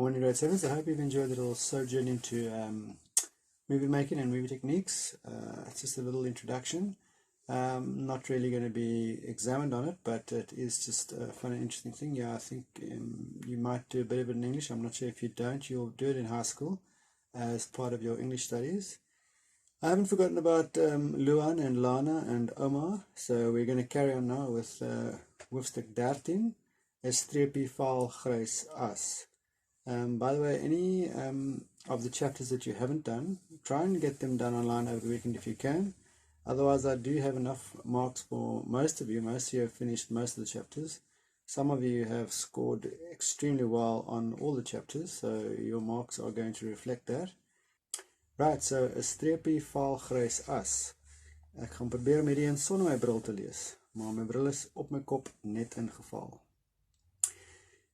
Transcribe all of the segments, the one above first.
Morning, grade 7s. I hope you've enjoyed the little sojourn into movie making and movie techniques. It's just a little introduction. Not really going to be examined on it, but it is just a fun and interesting thing. Yeah, I think you might do a bit of it in English. I'm not sure if you don't. You'll do it in high school as part of your English studies. I haven't forgotten about Luan and Lana and Omar, so we're going to carry on now with hoofstuk 13, 'n streepie val grys as. By the way, any of the chapters that you haven't done, try and get them done online over the weekend if you can. Otherwise, I do have enough marks for most of you. Most of you have finished most of the chapters. Some of you have scored extremely well on all the chapters, so your marks are going to reflect that. Right, so 'n streepie val grys as. Ek gaan probeer om hierdie een sonder my bril te lees, maar my bril is op my kop net ingeval.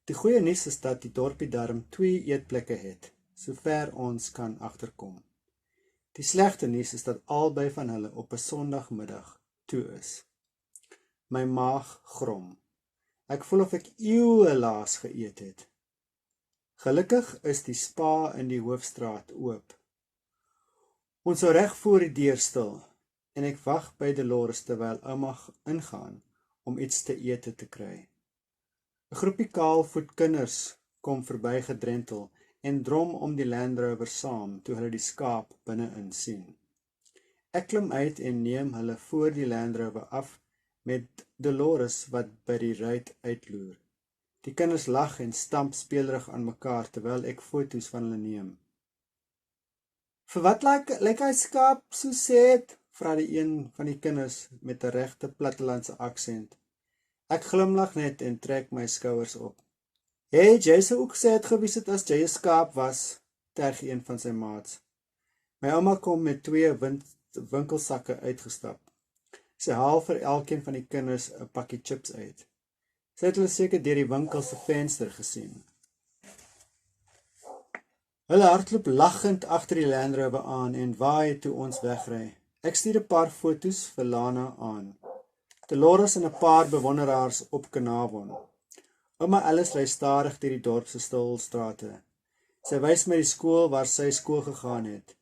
Die goeie nuus is dat die dorpie darm 2 eetplekke het, sover ons kan agterkom. Die slegte nuus is dat albei van hulle op 'n Sondagmiddag toe is. My maag grom. Ek voel of ek eeue laas geëet het. Gelukkig is die spa in die hoofstraat oop. Ons sou reg voor die deur stil en ek wag by Dolores terwyl ouma ingaan om iets te ete te kry. 'n Groepie kaalvoet kinders kom verby gedrentel en drom om die Land Rover saam toe hulle die skaap binne-in sien. Ek klim uit en neem hulle voor die Land Rover af met Dolores wat by die ruit uitloer. Die kinders lag en stamp speelerig aan mekaar terwyl ek foto's van hulle neem. "Vir wat lyk hy skaap so set?" vra die een van die kinders met 'n regte plattelandse aksent. Ek glimlag net en trek my skouers op. "Hey, jy sou ook gesê het gewys het as jy 'n skaap was," terg een van sy maats. My ouma kom met 2 winkelsakke uitgestap. Sy haal vir elkeen van die kinders 'n pakkie chips uit. Sy het hulle seker deur die winkel se venster gesien. Hulle hardloop lagend agter die Land Rover aan en waai toe ons wegry. Ek stuur 'n paar foto's vir Lana aan. Dolores en 'n paar bewonderaars op Kanawon. Ouma Alice ry stadig deur die dorp se stil strate. Sy wys my die skool waar sy skool gegaan het.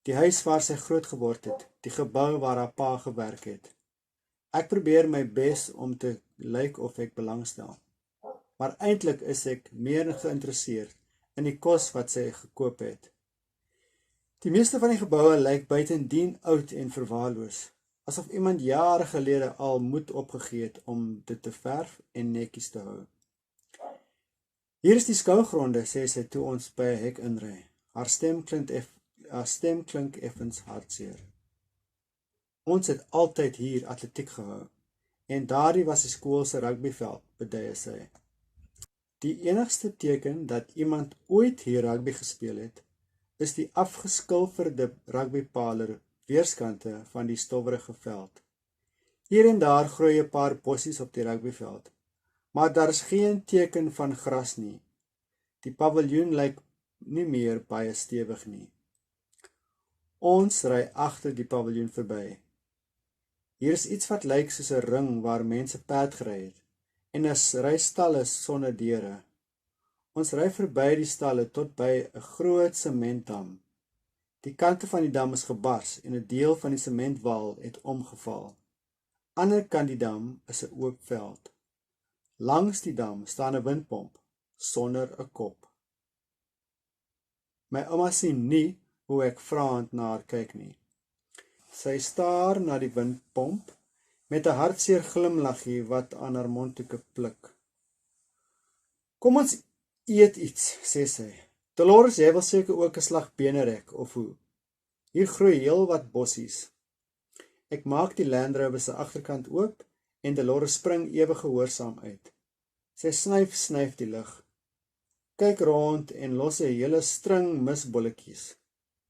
Die huis waar sy groot geword het, die gebou waar haar pa gewerk het. Ek probeer my bes om te lyk of ek belangstel. Maar eintlik is ek meer geïnteresseerd in die kos wat sy gekoop het. Die meeste van die geboue lyk buitendien oud en verwaarloos, asof iemand jare gelede al moed opgegee het om dit te verf en netjies te hou. "Hier is die skougronde," sê sy toe ons by 'n hek inry. Haar stem klink effens hartseer. "Ons het altyd hier atletiek gehou en daardie was die skool se rugbyveld," beduie sy. Die enigste teken dat iemand ooit hier rugby gespeel het, is die afgeskilferde rugbypaler weerskante van die stowwerige veld. Hier en daar groei 'n paar bossies op die rugbyveld, maar daar is geen teken van gras nie. Die paviljoen lyk nie meer baie stewig nie. Ons ry agter die paviljoen verby. Hier is iets wat lyk soos 'n ring waar mense perd gery het, en 'n ry stalle sonder deure. Ons ry verby die stalle tot by 'n groot sementdam. Die kante van die dam is gebars en 'n deel van die sementwal het omgeval. Ander kant die dam is 'n oop veld. Langs die dam staan 'n windpomp sonder 'n kop. My ouma sien nie hoe ek vraend na haar kyk nie. Sy staar na die windpomp met 'n hartseer glimlaggie wat aan haar mondhoeke pluk. "Kom ons eet iets," sê sy. "Dolores, jy wil seker ook 'n slag benerek, of hoe? Hier groei heel wat bossies." Ek maak die Land Rover se agterkant oop en Dolores spring ewe gehoorsaam uit. Sy snyf die lug, kyk rond en los 'n hele string misbolletjies.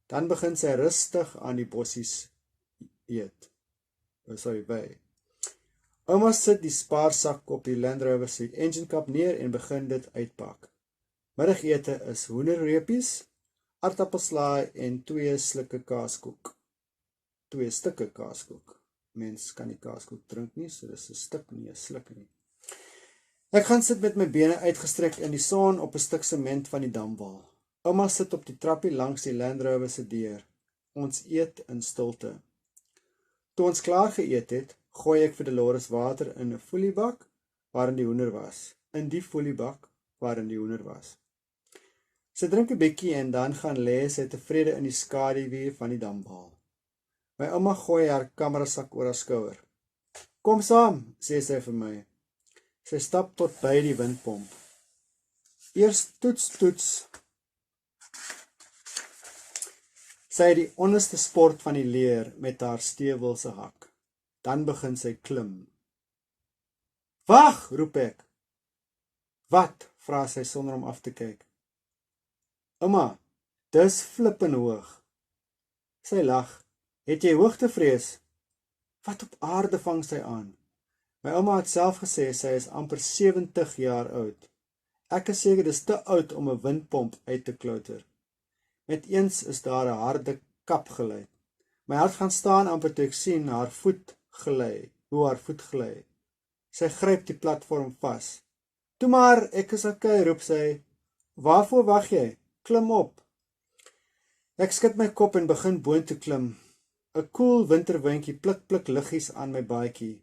Dan begin sy rustig aan die bossies eet. By. Ouma sit die spaarsak op die Land Rover se enginekap neer en begin dit uitpak. Middagete is hoenderreepies, aardappelslaai en 2 stukke kaaskoek. Mens kan nie kaaskoek drink nie, so dis 'n stuk nie 'n sluk nie. Ek gaan sit met my bene uitgestrek in die son op 'n stuk sement van die damwal. Ouma sit op die trappie langs die Land Rover se deur. Ons eet in stilte. Toe ons klaar geëet het, gooi ek vir Dolores water in 'n foliebak waarin die hoender was. In die foliebak waarin die hoender was. Sy drink 'n bietjie en dan gaan lê sy tevrede in die skaduwee van die damwal. My ouma gooi haar kamerasak oor haar skouer. Kom saam, sê sy vir my. Sy stap tot by die windpomp. Eers toets, toets. Sy het die onderste sport van die leer met haar stewelse hak. Dan begin sy klim. Wag, roep ek. Wat? Vra sy sonder om af te kyk. Ouma, dis flippend hoog. Sy lag. Het jy hoogtevrees? Wat op aarde vang sy aan? My ouma het self gesê sy is amper 70 jaar oud. Ek is seker dis te oud om 'n windpomp uit te klouter. Met eens is daar 'n harde kap gelei. My hart gaan staan amper toe ek sien hoe haar voet gly. Sy gryp die platform vas. Toe maar, ek is okay, roep sy. Waarvoor wag jy? Klim op. Ek skud my kop en begin boontoe klim. 'n Koel winterwindjie plik liggies aan my baadjie.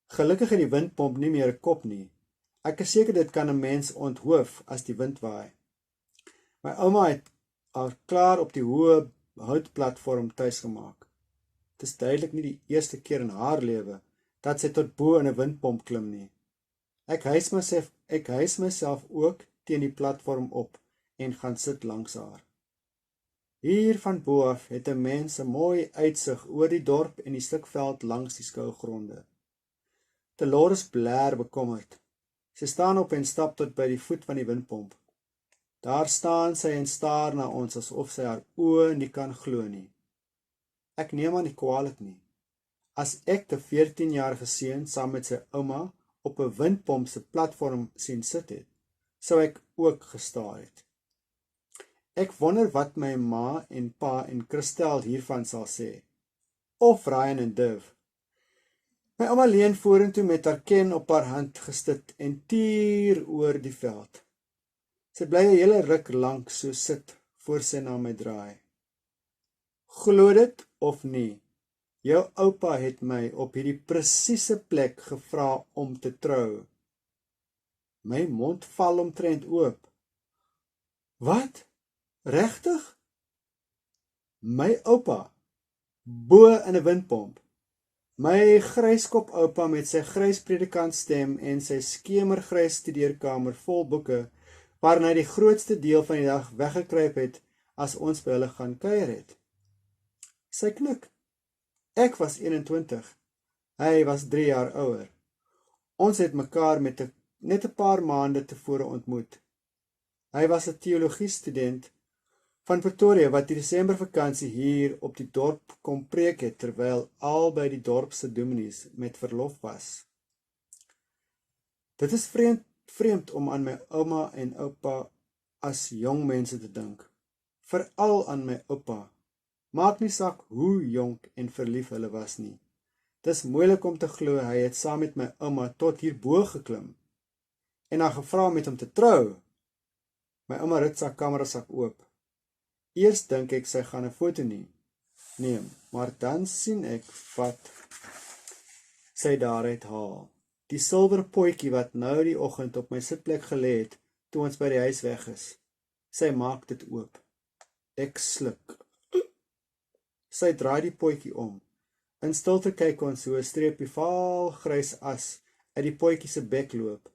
Gelukkig het die windpomp nie meer 'n kop nie. Ek is seker dit kan 'n mens onthoof as die wind waai. My ouma het al klaar op die hoë houtplatform tuis gemaak. Dit is duidelik nie die eerste keer in haar lewe dat sy tot bo in 'n windpomp klim nie. Ek hys myself ook teen die platform op en gaan sit langs haar. Hier van bo af het 'n mens 'n mooi uitsig oor die dorp en die stuk veld langs die skougronde. Dolores blær bekommerd. Sy staan op en stap tot by die voet van die windpomp. Daar staan sy en staar na ons asof sy haar oë nie kan glo nie. Ek neem aan nie kwaadlik nie. As ek 'n 14-jarige seun saam met sy ouma op 'n windpomp se platform sien sit het, sou ek ook gestaar het. Ek wonder wat my ma en pa en Christel hiervan sal sê. Of Ryan en Div. My ouma leun vorentoe met haar ken op haar hand gestit en tuur oor die veld. Sy bly 'n hele ruk lank so sit voor sy na my draai. Glo dit of nie, jou oupa het my op hierdie presiese plek gevra om te trou. My mond val omtrent oop. Wat? Regtig? My oupa, bo in 'n windpomp. My gryskop oupa met sy grys predikantstem en sy skemergrys studeerkamer vol boeke, waarin hy die grootste deel van die dag weggekruip het as ons by hulle gaan kuier het. Sy knik. Ek was 21. Hy was 3 jaar ouer. Ons het mekaar net 'n paar maande tevore ontmoet. Hy was 'n teologiestudent van Pretoria wat die Desembervakansie hier op die dorp kom preek het terwyl albei die dorp se dominees met verlof was. Dit is vreemd om aan my ouma en oupa as jong mense te dink. Veral aan my oupa. Maak nie saak hoe jonk en verlief hulle was nie. Dis moeilik om te glo hy het saam met my ouma tot hierbo geklim en haar gevra om met hom te trou. My ouma rit sy kamerasak oop. Eers dink ek sy gaan 'n foto neem, maar dan sien ek wat sy daaruit haal. Die silwer potjie wat nou die oggend op my sitplek gelê het toe ons by die huis weg is. Sy maak dit oop. Ek sluk. Sy draai die potjie om. In stilte kyk ons hoe 'n streepie vaal grys as uit die potjie se bek loop.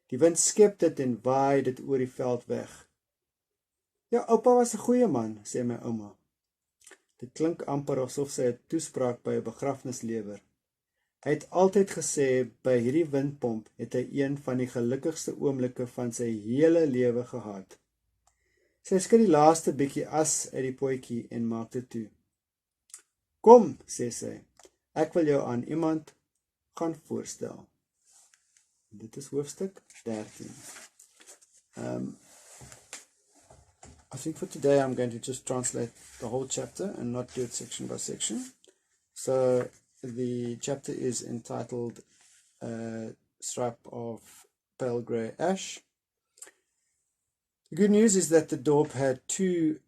Die wind skep dit en waai dit oor die veld weg. Ja, oupa was 'n goeie man, sê my ouma. Dit klink amper asof sy 'n toespraak by 'n begrafnis lewer. Hy het altyd gesê by hierdie windpomp het hy een van die gelukkigste oomblikke van sy hele lewe gehad. Sy skud die laaste bietjie as uit die potjie en maak dit toe. Kom, sê sy, ek wil jou aan iemand gaan voorstel. Dit is hoofstuk 13. I think for today I'm going to just translate the whole chapter and not do it section by section. So the chapter is entitled Stripe of pale grey ash. The good news is that the dorp had two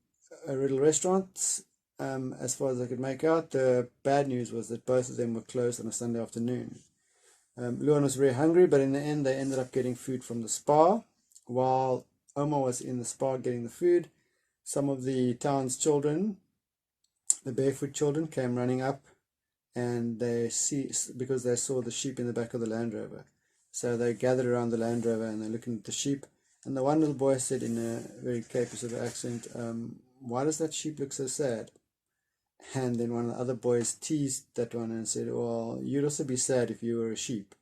riddle restaurants, as far as I could make out. The bad news was that both of them were closed on a Sunday afternoon. Luan was very hungry, but in the end they ended up getting food from the spa. While Oma was in the spa getting the food, some of the town's children, the barefoot children, came running up, and because they saw the sheep in the back of the Land Rover. So they gathered around the Land Rover and they're looking at the sheep. And the one little boy said in a very Cape sort of accent, "Why does that sheep look so sad?" And then one of the other boys teased that one and said, "Well, you'd also be sad if you were a sheep."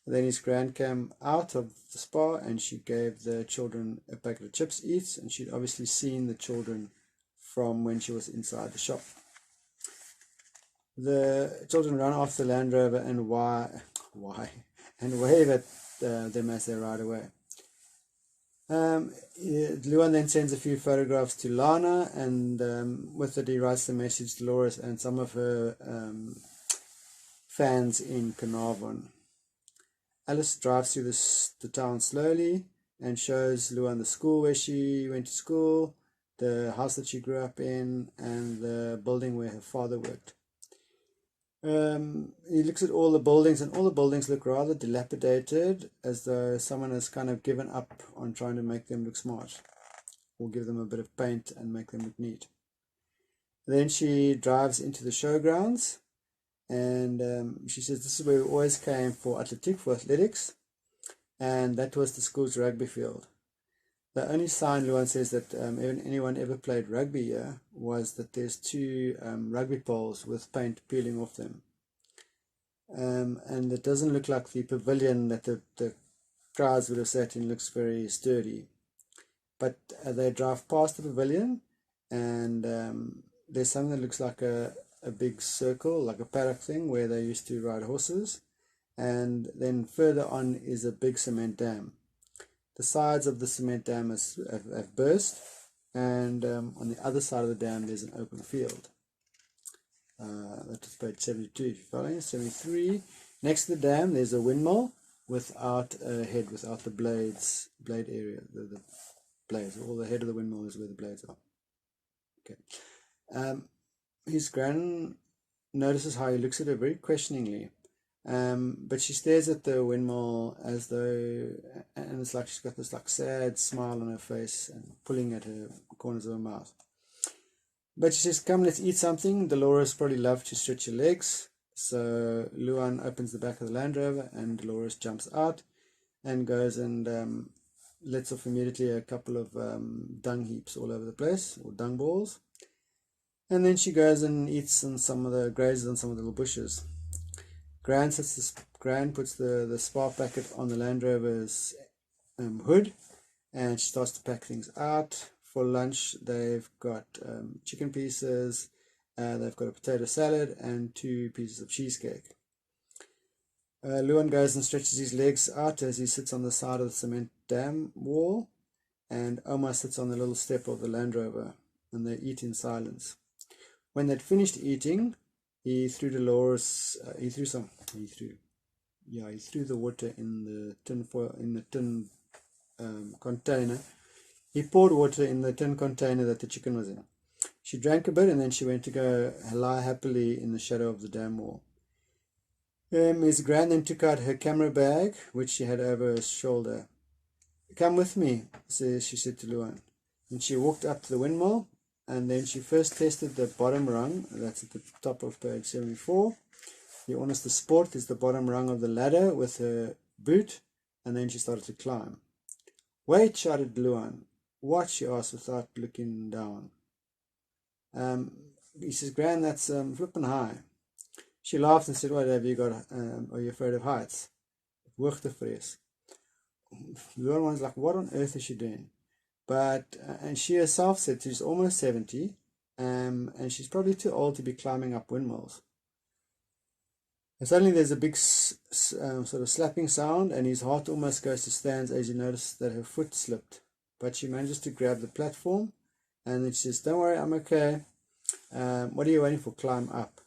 And then his grand came out of the spa and she gave the children a packet of chips each, and she'd obviously seen the children from when she was inside the shop. The children run off the Land Rover and wave at them as they ride away. Luan then sends a few photographs to Lana, and with it he writes the message to Dolores and some of her fans in Carnarvon. Alice drives through the town slowly and shows Luan the school where she went to school, the house that she grew up in, and the building where her father worked. He looks at all the buildings, and all the buildings look rather dilapidated, as though someone has kind of given up on trying to make them look smart, or give them a bit of paint and make them look neat. Then she drives into the showgrounds, and she says this is where we always came for athletics, and that was the school's rugby field. The only sign, Luan says, that anyone ever played rugby here was that there's two rugby poles with paint peeling off them. And it doesn't look like the pavilion that the crowds would have sat in looks very sturdy. But they drive past the pavilion, and there's something that looks like a big circle, like a paddock thing, where they used to ride horses. And then further on is a big cement dam. The sides of the cement dam have burst, and on the other side of the dam there's an open field. That is page 72, if you're following. 73. Next to the dam there's a windmill without a head, without the blade area, the blades. All the head of the windmill is where the blades are. Okay. His gran notices how he looks at her very questioningly. But she stares at the windmill as though, and it's like she's got this like sad smile on her face and pulling at her corners of her mouth. But she says, "Come, let's eat something. Dolores probably love to stretch your legs." So Luan opens the back of the Land Rover, and Dolores jumps out and goes and lets off immediately a couple of dung heaps all over the place, or dung balls. And then she goes and eats on some of the grazes on some of the little bushes. Gran puts the spa packet on the Land Rover's hood, and she starts to pack things out. For lunch they've got chicken pieces, they've got a potato salad and 2 pieces of cheesecake. Luan goes and stretches his legs out as he sits on the side of the cement dam wall, and Oma sits on the little step of the Land Rover, and they eat in silence. When they'd finished eating, he threw Dolores. He threw the water in the tin container. He poured water in the tin container that the chicken was in. She drank a bit, and then she went to go lie happily in the shadow of the dam wall. His gran then took out her camera bag, which she had over her shoulder. "Come with me," she said to Luan. And she walked up to the windmill, and then she first tested the bottom rung. That's at the top of page 74. The honest sport is the bottom rung of the ladder with her boot, and then she started to climb. "Wait," shouted Luan. "What?" she asked without looking down. He says, "Gran, that's flippin' high." She laughed and said, "What have you got? Are you afraid of heights?" Hoogtevrees. Luan was like, what on earth is she doing? But, and she herself said she's almost 70, and she's probably too old to be climbing up windmills. And suddenly there's a big sort of slapping sound, and his heart almost goes to stands as he notices that her foot slipped. But she manages to grab the platform, and then she says, "Don't worry, I'm okay. What are you waiting for? Climb up."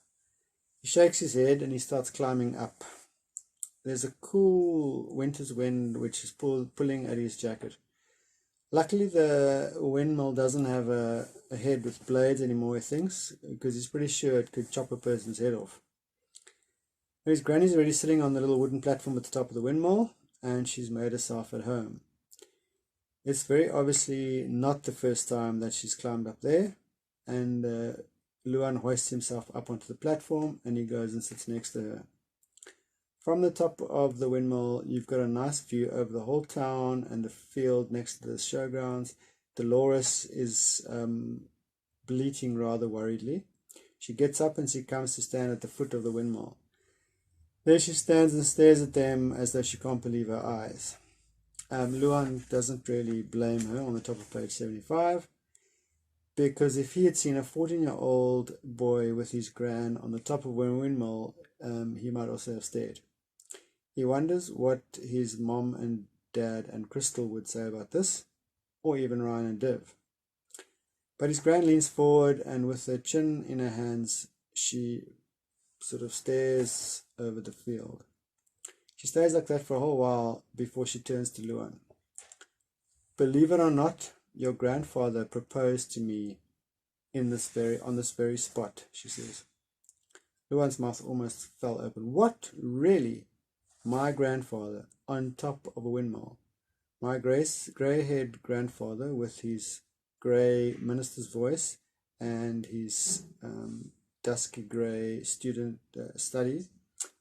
He shakes his head and he starts climbing up. there's a cool winter's wind which is pulling at his jacket. Luckily, the windmill doesn't have a head with blades anymore, he thinks, because he's pretty sure it could chop a person's head off. His granny's already sitting on the little wooden platform at the top of the windmill, and she's made herself at home. It's very obviously not the first time that she's climbed up there, and Luan hoists himself up onto the platform, and he goes and sits next to her. From the top of the windmill, you've got a nice view over the whole town and the field next to the showgrounds. Dolores is bleating rather worriedly. She gets up and she comes to stand at the foot of the windmill. There she stands and stares at them as though she can't believe her eyes. Luan doesn't really blame her on the top of page 75, because if he had seen a 14-year-old boy with his gran on the top of a windmill, he might also have stared. He wonders what his mom and dad and Crystal would say about this, or even Ryan and Div. But his gran leans forward, and with her chin in her hands, she sort of stares over the field. She stays like that for a whole while before she turns to Luan. Believe it or not, your grandfather proposed to me on this very spot, she says. Luan's mouth almost fell open. What? Really? My grandfather on top of a windmill? My grey-haired grandfather with his grey minister's voice and his dusky grey student studies,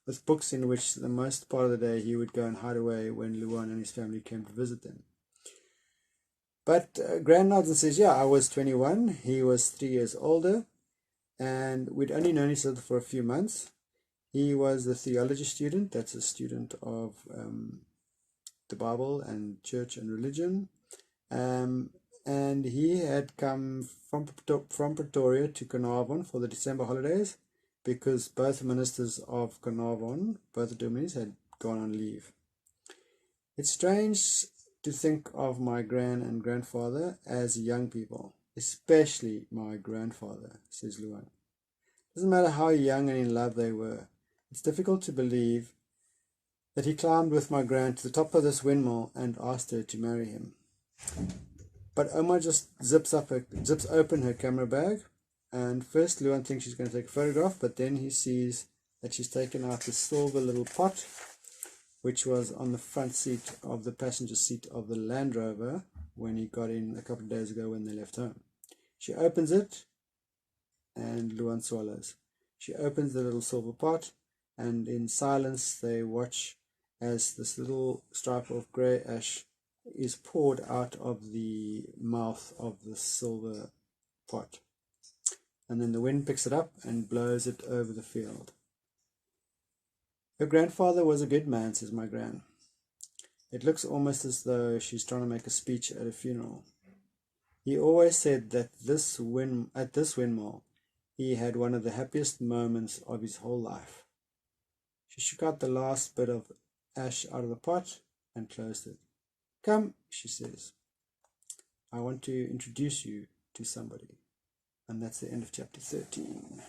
with books in which the most part of the day he would go and hide away when Luan and his family came to visit them. But Gran nods and says, yeah, I was 21, he was 3 years older, and we'd only known each other for a few months. He was a theology student, that's a student of the Bible and church and religion, and he had come from Pretoria to Carnarvon for the December holidays, because both ministers of Carnarvon, both the dominees, had gone on leave. It's strange to think of my gran and grandfather as young people, especially my grandfather, says Luan. Doesn't matter how young and in love they were. It's difficult to believe that he climbed with my gran to the top of this windmill and asked her to marry him. But Oma just zips open her camera bag, and first Luan thinks she's going to take a photograph, but then he sees that she's taken out this silver little pot, which was on the front seat of the passenger seat of the Land Rover when he got in a couple of days ago when they left home. She opens it, and Luan swallows. She opens the little silver pot, and in silence they watch as this little stripe of grey ash is poured out of the mouth of the silver pot. And then the wind picks it up and blows it over the field. Her grandfather was a good man, says my gran. It looks almost as though she's trying to make a speech at a funeral. He always said that at this windmill, he had one of the happiest moments of his whole life. She shook out the last bit of ash out of the pot and closed it. Come, she says. I want to introduce you to somebody. And that's the end of chapter 13.